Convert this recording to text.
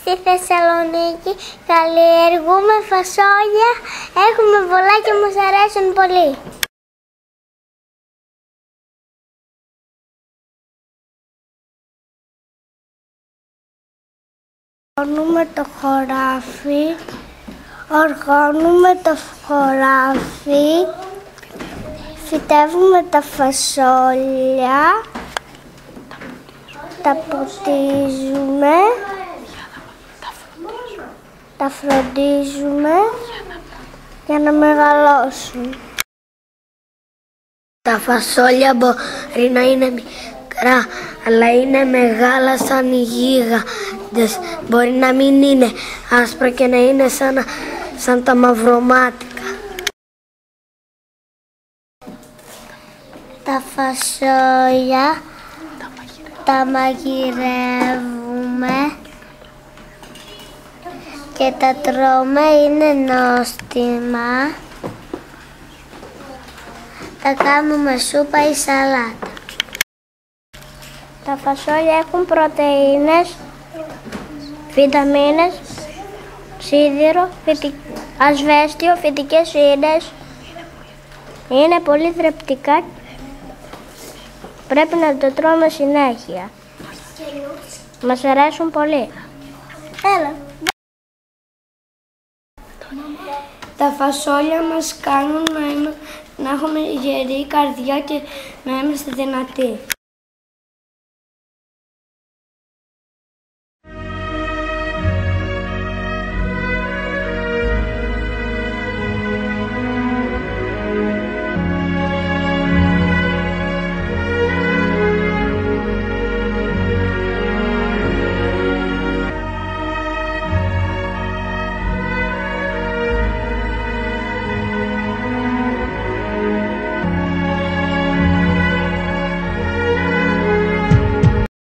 στη Θεσσαλονίκη καλλιεργούμε φασόλια, έχουμε πολλά και μας αρέσουν πολύ. Οργώνουμε το χωράφι, φυτεύουμε τα φασόλια, τα ποτίζουμε, τα φροντίζουμε για να μεγαλώσουν. Τα φασόλια μπορεί να είναι μικρά, αλλά είναι μεγάλα σαν οι γίγαντες. Μπορεί να μην είναι άσπρα και να είναι σαν τα μαυρομάτικα. Τα φασόλια τα μαγειρεύουμε και τα τρώμε, είναι νόστιμα. Τα κάνουμε σούπα ή σαλάτα. Τα φασόλια έχουν πρωτεΐνες, βιταμίνες, σίδηρο, ασβέστιο, φυτικές ίνες. Είναι πολύ θρεπτικά. Πρέπει να το τρώμε συνέχεια. Μας αρέσουν πολύ. Έλα. Τα φασόλια μας κάνουν να έχουμε γερή καρδιά και να είμαστε δυνατοί.